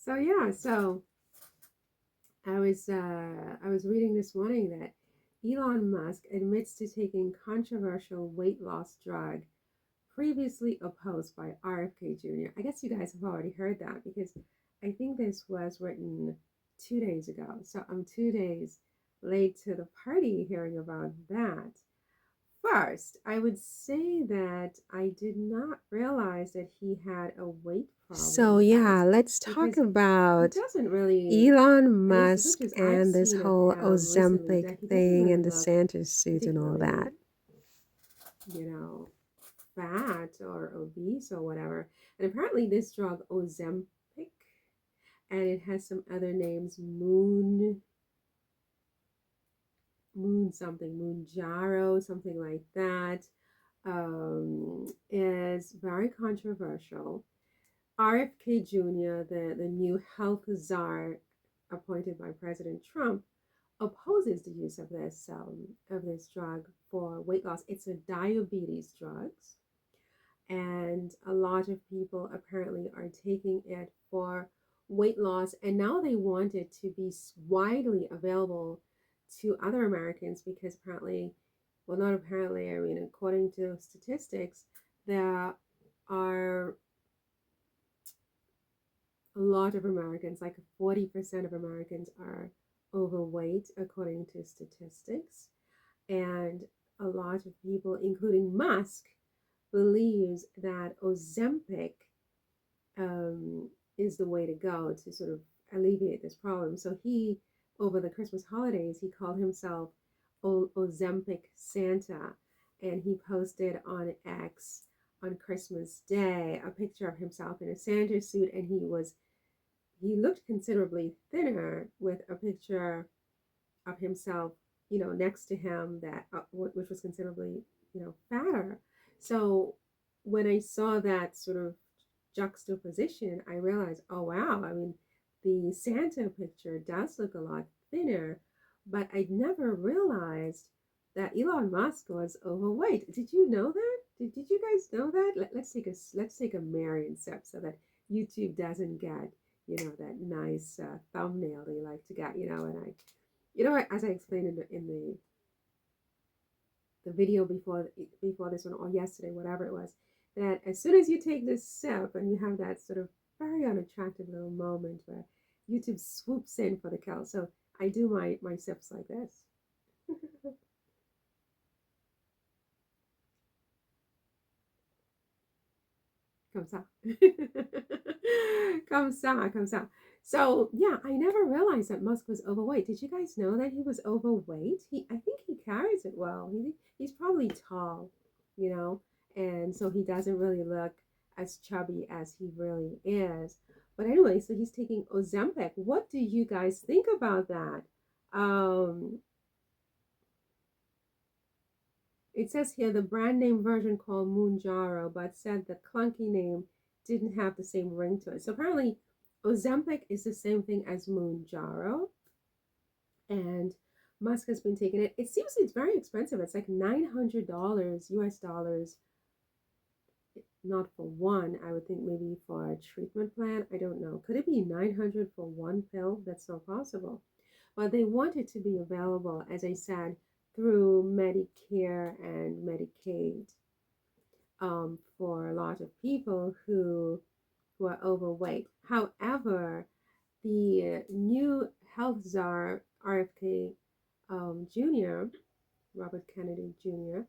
So I was reading this morning that Elon Musk admits to taking controversial weight loss drug previously opposed by RFK Jr. I guess you guys have already heard that because I think this was written 2 days ago. So I'm 2 days late to the party hearing about that. First, I would say that I did not realize that he had a weight So, problem, yeah, guys, let's talk because he about doesn't really, Elon at least the Musk pictures I've and this seen of whole him recently, Ozempic that he doesn't thing really and the look Santa suit and all particularly, that. you know, fat or obese or whatever. And apparently, this drug, Ozempic, and it has some other names, Moon something, Moonjaro, something like that, is very controversial. RFK Jr., the new health czar appointed by President Trump, opposes the use of this drug for weight loss. It's a diabetes drug, and a lot of people apparently are taking it for weight loss, and now they want it to be widely available to other Americans because apparently, well, not apparently, I mean, according to statistics, there are a lot of Americans, like 40% of Americans, are overweight, according to statistics. And a lot of people, including Musk, believes that Ozempic is the way to go to sort of alleviate this problem. So he, over the Christmas holidays, he called himself Ozempic Santa, and he posted on X on Christmas Day a picture of himself in a Santa suit, and he looked considerably thinner with a picture of himself, next to him that which was considerably, fatter. So when I saw that sort of juxtaposition, I realized, oh wow, I mean, the Santa picture does look a lot thinner, but I never realized that Elon Musk was overweight. Did you know that? Did you guys know that? Let's take a Marion sip so that YouTube doesn't get that nice thumbnail they like to get. And as I explained in the video before this one, or yesterday, whatever it was, that as soon as you take this sip and you have that sort of very unattractive little moment where YouTube swoops in for the kill. So I do my sips like this. Comme ça. Comme ça. So yeah, I never realized that Musk was overweight. Did you guys know that he was overweight? I think he carries it well. He's probably tall, you know, and so he doesn't really look as chubby as he really is. But anyway, so he's taking Ozempic. What do you guys think about that? Um, It says here the brand name version called Moonjaro, but said the clunky name didn't have the same ring to it. So apparently, Ozempic is the same thing as Moonjaro, and Musk has been taking it. It seems it's very expensive. It's like $900 US dollars, not for one. I would think maybe for a treatment plan. I don't know. Could it be 900 for one pill? That's not possible. But they want it to be available, as I said, through Medicare and Medicaid, for a lot of people who are overweight. However, the new health czar RFK Jr., Robert Kennedy Jr.,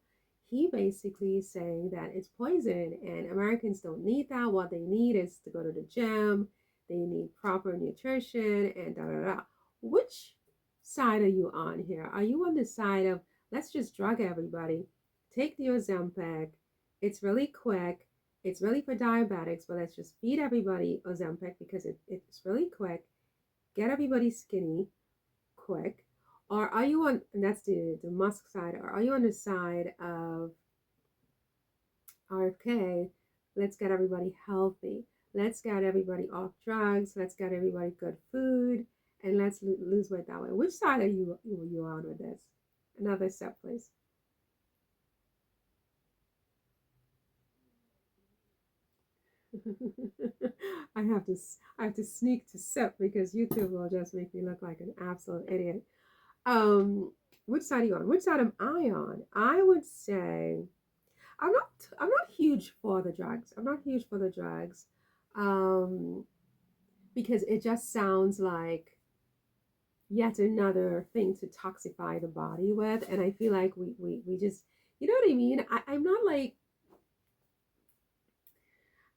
he basically is saying that it's poison and Americans don't need that. What they need is to go to the gym, they need proper nutrition, and da da da. Which side are you on here? Are you on the side of let's just drug everybody, take the Ozempic, it's really quick, it's really for diabetics, but let's just feed everybody Ozempic because it's really quick, get everybody skinny quick? Or are you on, and that's the Musk side, or are you on the side of RFK? Let's get everybody healthy. Let's get everybody off drugs. Let's get everybody good food, and let's lose weight that way. Which side are you on with this? Another step, please. I have to sneak to sip because YouTube will just make me look like an absolute idiot. Um, which side are you on? Which side am I on? I would say I'm not huge for the drugs. I'm not huge for the drugs. Um, because it just sounds like yet another thing to toxify the body with. And I feel like we just, you know what I mean? I'm not like,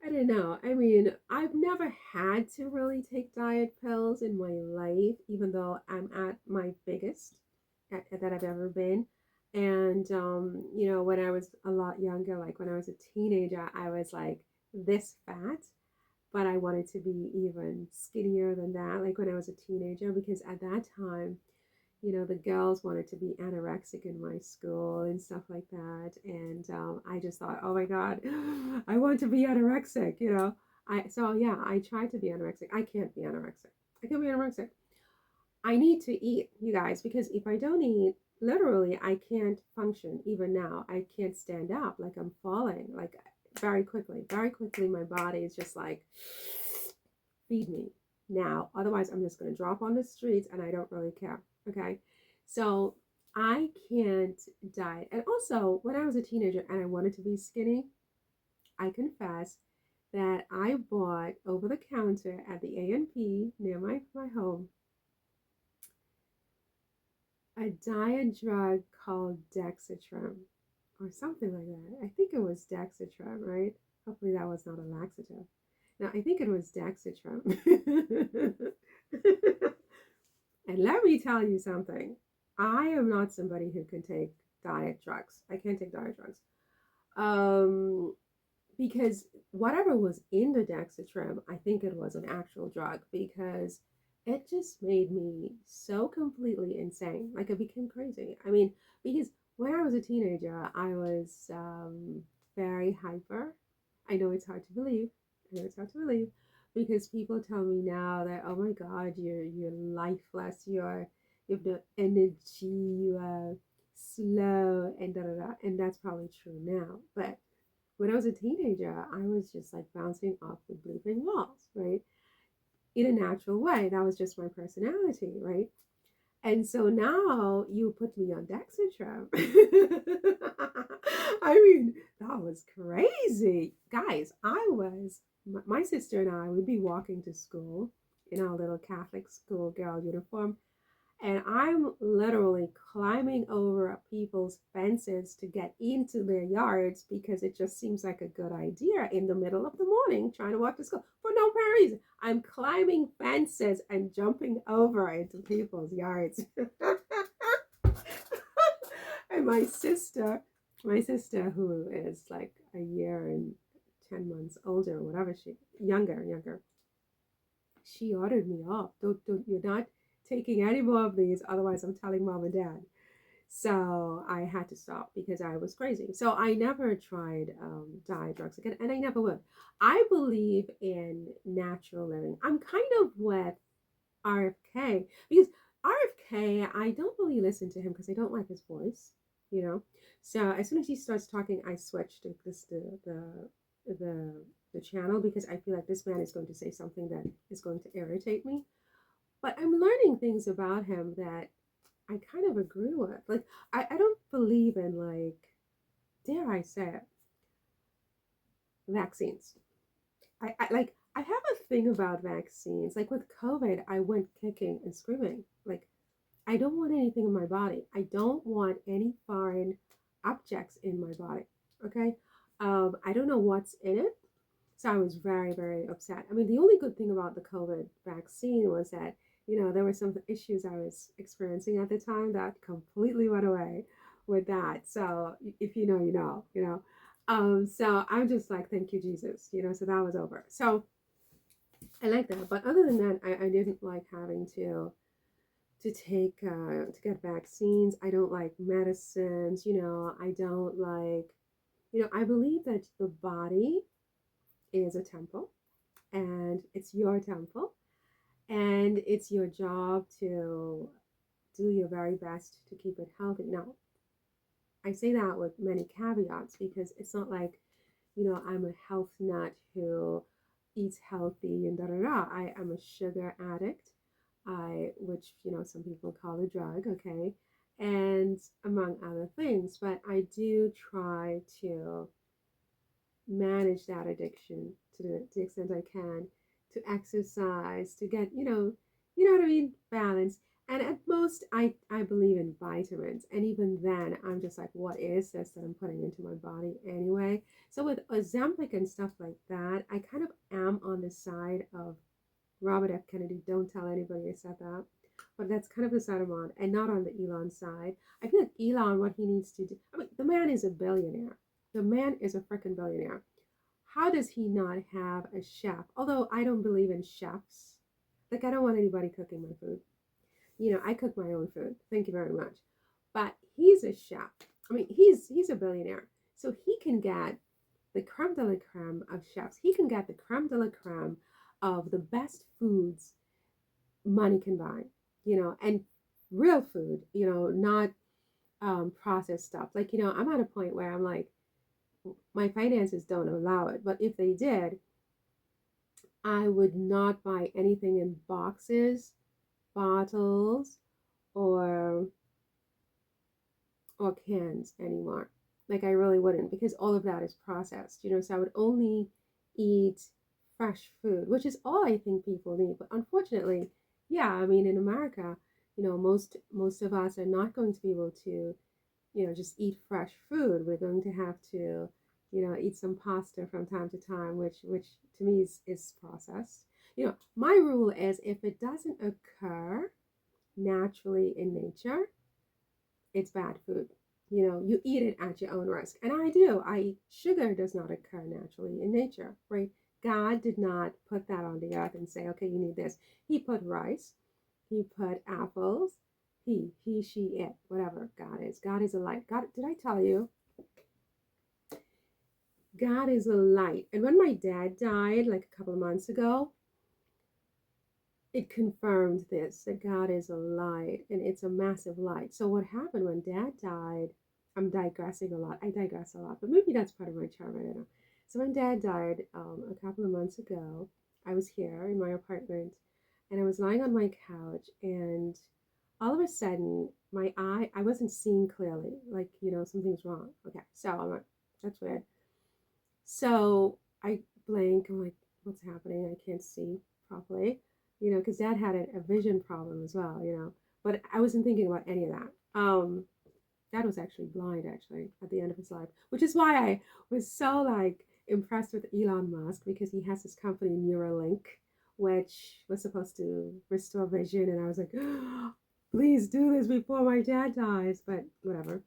I don't know. I mean, I've never had to really take diet pills in my life, even though I'm at my biggest that I've ever been. And, when I was a lot younger, like when I was a teenager, I was like this fat, but I wanted to be even skinnier than that, like when I was a teenager, because at that time, the girls wanted to be anorexic in my school and stuff like that. And I just thought, oh my God, I want to be anorexic. So I tried to be anorexic. I can't be anorexic. I can't be anorexic. I need to eat, you guys, because if I don't eat, literally, I can't function even now. I can't stand up. Like I'm falling, like very quickly. Very quickly, my body is just like, feed me now. Otherwise, I'm just going to drop on the streets and I don't really care. Okay. So I can't diet. And also, when I was a teenager and I wanted to be skinny, I confess that I bought over the counter at the A&P near my home a diet drug called Dexatrim or something like that. I think it was Dexatrim, right? Hopefully that was not a laxative. No, I think it was Dexatrim. And let me tell you something. I am not somebody who can take diet drugs. I can't take diet drugs. Um, because whatever was in the Dexatrim, I think it was an actual drug because it just made me so completely insane. Like I became crazy. I mean, because when I was a teenager, I was very hyper. I know it's hard to believe. I know it's hard to believe because people tell me now that oh my God, you're lifeless. You have no energy. You are slow and da da da. And that's probably true now, but when I was a teenager, I was just like bouncing off the bleeping walls, right? In a natural way. That was just my personality, right? And so now you put me on Dexatrim. I mean, that was crazy. Guys, my sister and I would be walking to school in our little Catholic schoolgirl uniform, and I'm literally climbing over people's fences to get into their yards because it just seems like a good idea in the middle of the morning trying to walk to school for no apparent reason. I'm climbing fences and jumping over into people's yards. And my sister who is like a year and 10 months older or whatever, she younger, she ordered me off. Don't you're not taking any more of these, otherwise I'm telling mom and dad. So I had to stop because I was crazy. So I never tried diet drugs again, and I never would. I believe in natural living. I'm kind of with RFK because RFK, I don't really listen to him because I don't like his voice, you know. So as soon as he starts talking, I switch to the the channel because I feel like this man is going to say something that is going to irritate me. But I'm learning things about him that I kind of agree with. Like I don't believe in like, dare I say it, vaccines. I have a thing about vaccines. Like with COVID, I went kicking and screaming. Like I don't want anything in my body. I don't want any foreign objects in my body. Okay. I don't know what's in it. So I was very, very upset. I mean, the only good thing about the COVID vaccine was that, there were some issues I was experiencing at the time that completely went away with that. So if you know, you know. So I'm just like, thank you, Jesus, so that was over. So I like that. But other than that, I didn't like having to get vaccines. I don't like medicines, I don't like, I believe that the body is a temple and it's your temple and it's your job to do your very best to keep it healthy. Now, I say that with many caveats because it's not like, I'm a health nut who eats healthy and da da da. I am a sugar addict, which some people call a drug, okay, and among other things. But I do try to manage that addiction to the extent I can, to exercise, to get, what I mean, balance. And at most, I believe in vitamins. And even then, I'm just like, what is this that I'm putting into my body anyway? So with Ozempic and stuff like that, I kind of am on the side of Robert F. Kennedy. Don't tell anybody I said that. But that's kind of the side I'm on, and not on the Elon side. I feel like Elon, what he needs to do, I mean, the man is a billionaire. The man is a freaking billionaire. How does he not have a chef? Although I don't believe in chefs. Like, I don't want anybody cooking my food. I cook my own food. Thank you very much. But he's a chef. I mean, he's a billionaire. So he can get the creme de la creme of chefs. He can get the creme de la creme of the best foods money can buy, and real food, not processed stuff. Like, I'm at a point where I'm like, my finances don't allow it. But if they did, I would not buy anything in boxes, bottles, or cans anymore. Like, I really wouldn't, because all of that is processed, so I would only eat fresh food, which is all I think people need. But unfortunately, yeah, I mean, in America, most of us are not going to be able to, just eat fresh food. We're going to have to, eat some pasta from time to time, which to me is processed. My rule is, if it doesn't occur naturally in nature, it's bad food. You eat it at your own risk. And I do. Sugar does not occur naturally in nature, right? God did not put that on the earth and say, okay, you need this. He put rice, he put apples, she, it, whatever God is. God is a light. God, did I tell you? God is a light. And when my dad died, like a couple of months ago, it confirmed this, that God is a light, and it's a massive light. So what happened when Dad died, I'm digressing a lot. I digress a lot, but maybe that's part of my charm. I don't know. So when Dad died a couple of months ago, I was here in my apartment, and I was lying on my couch, and all of a sudden, I wasn't seeing clearly, like, something's wrong. Okay, so I'm like, that's weird. So I blink, I'm like, what's happening? I can't see properly, because Dad had a vision problem as well, but I wasn't thinking about any of that. Dad was actually blind, actually, at the end of his life, which is why I was so, like, impressed with Elon Musk, because he has this company, Neuralink, which was supposed to restore vision, and I was like, oh, please do this before my dad dies, but whatever.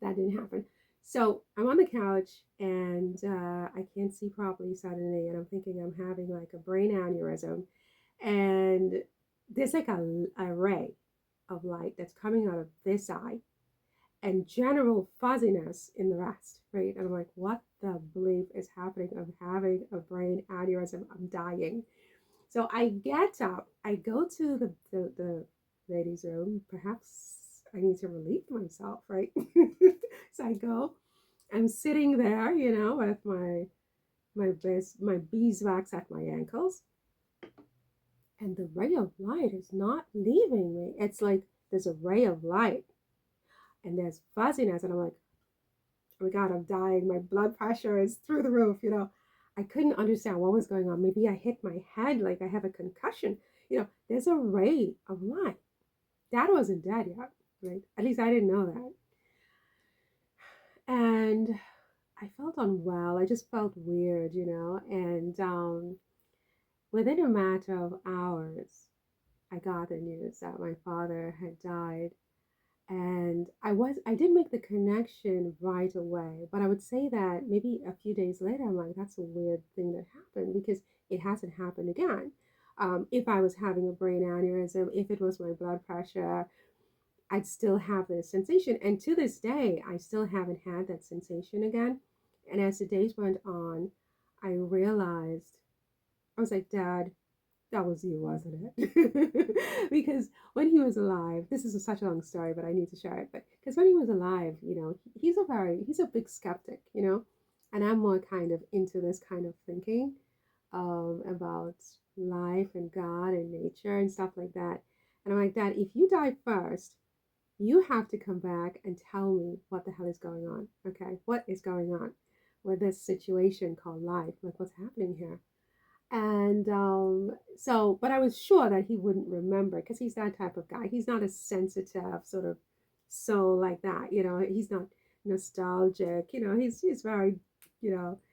That didn't happen. So I'm on the couch, and I can't see properly suddenly, and I'm thinking I'm having like a brain aneurysm, and there's like a ray of light that's coming out of this eye, and general fuzziness in the rest, right? And I'm like, what the bleep is happening? I'm having a brain aneurysm. I'm dying. So I get up, I go to the ladies' room. Perhaps I need to relieve myself, right? So I go, I'm sitting there, with my beeswax at my ankles, and the ray of light is not leaving me. It's like there's a ray of light, and there's fuzziness, and I'm like, oh my God, I'm dying. My blood pressure is through the roof, I couldn't understand what was going on. Maybe I hit my head, like I have a concussion. There's a ray of light. Dad wasn't dead yet, right? At least I didn't know that. And I felt unwell. I just felt weird, and within a matter of hours, I got the news that my father had died. And I did make the connection right away, but I would say that maybe a few days later, I'm like, that's a weird thing that happened, because it hasn't happened again. If I was having a brain aneurysm, if it was my blood pressure, I'd still have this sensation. And to this day, I still haven't had that sensation again. And as the days went on, I realized, I was like, Dad, that was you, wasn't it? Because when he was alive, this is such a long story, but I need to share it. But because when he was alive, he's a big skeptic, and I'm more kind of into this kind of thinking. about life and God and nature and stuff like that. And I'm like, Dad, if you die first, you have to come back and tell me what the hell is going on. Okay, what is going on with this situation called life? Like, what's happening here? And so, but I was sure that he wouldn't remember because he's that type of guy. He's not a sensitive sort of soul like that. He's not nostalgic. He's very,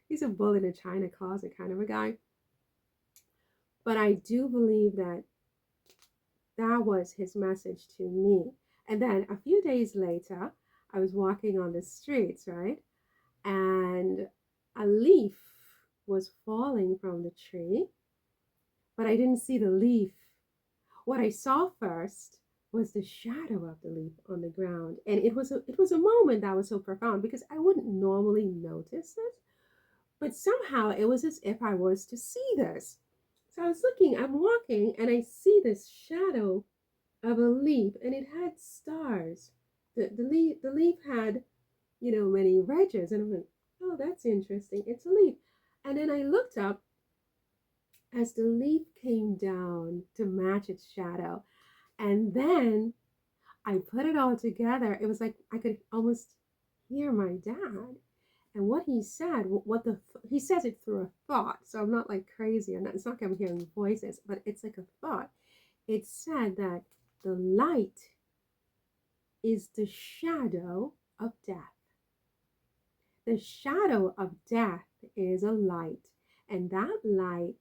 he's a bull in a china closet kind of a guy. But I do believe that that was his message to me. And then a few days later, I was walking on the streets, right? And a leaf was falling from the tree, but I didn't see the leaf. What I saw first was the shadow of the leaf on the ground. And it was a moment that was so profound because I wouldn't normally notice it, but somehow it was as if I was to see this. So I'm walking, and I see this shadow of a leaf, and it had stars. The leaf had, many wedges, and I'm like, oh, that's interesting. It's a leaf. And then I looked up as the leaf came down to match its shadow. And then I put it all together. It was like I could almost hear my dad. And what he said, he says it through a thought. So I'm not like crazy. It's not like I'm hearing voices, but it's like a thought. It said that the light is the shadow of death. The shadow of death is a light, and that light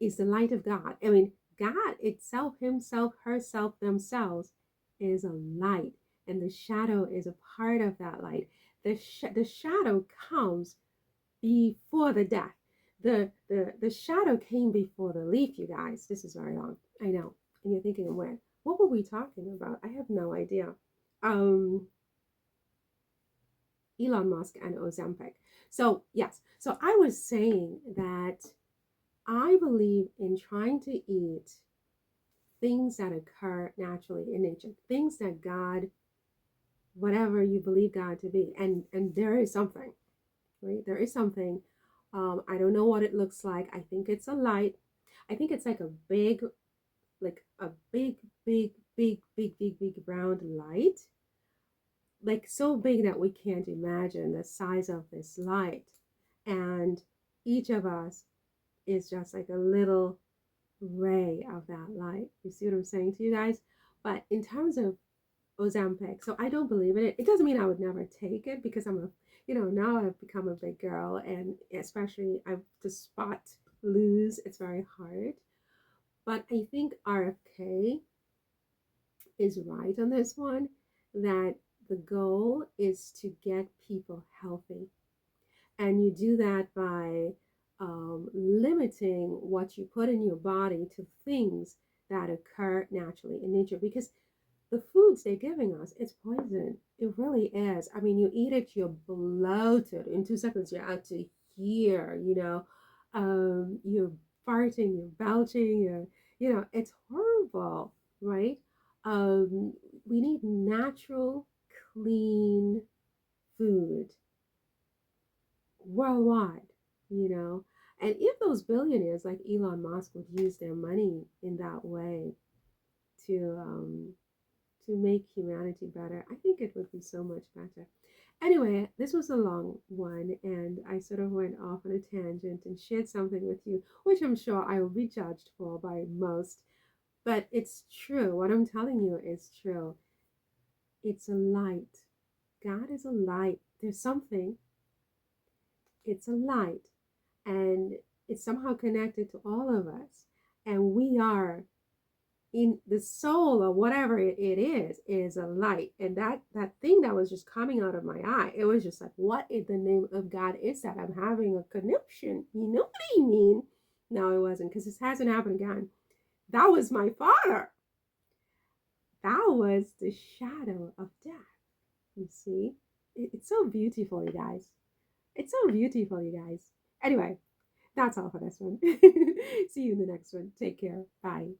is the light of God. I mean, God itself, Himself, herself, themselves is a light, and the shadow is a part of that light. The shadow comes before the death. The shadow came before the leaf, you guys. This is very long. I know. And you're thinking, what were we talking about? I have no idea. Elon Musk and Ozempic. So, yes. So I was saying that I believe in trying to eat things that occur naturally in nature, things that God, whatever you believe God to be, and there is something, right? There is something. I don't know what it looks like. I think it's a light. I think it's like a big, big, big round light, like so big that we can't imagine the size of this light. And each of us is just like a little ray of that light. You see what I'm saying to you guys? But in terms of Ozempic, so I don't believe in it. It doesn't mean I would never take it because now I've become a big girl, and especially to spot lose, it's very hard. But I think RFK is right on this one, that the goal is to get people healthy. And you do that by limiting what you put in your body to things that occur naturally in nature. Because the foods they're giving us, it's poison. It really is. I mean, you eat it, you're bloated. In 2 seconds, you're out to here, you're farting, you're belching, it's horrible, right? We need natural, clean food worldwide, you know. And if those billionaires like Elon Musk would use their money in that way to make humanity better, I think it would be so much better. Anyway, this was a long one, and I sort of went off on a tangent and shared something with you, which I'm sure I will be judged for by most. But it's true. What I'm telling you is true. It's a light. God is a light. There's something. It's a light. And it's somehow connected to all of us. And we are in the soul, or whatever it is a light. And that thing that was just coming out of my eye, it was just like, what in the name of God is that? I'm having a conniption. You know what I mean? No, it wasn't, because this hasn't happened again. That was my father. That was the shadow of death. You see? It's so beautiful, you guys. It's so beautiful, you guys. Anyway, that's all for this one. See you in the next one. Take care. Bye.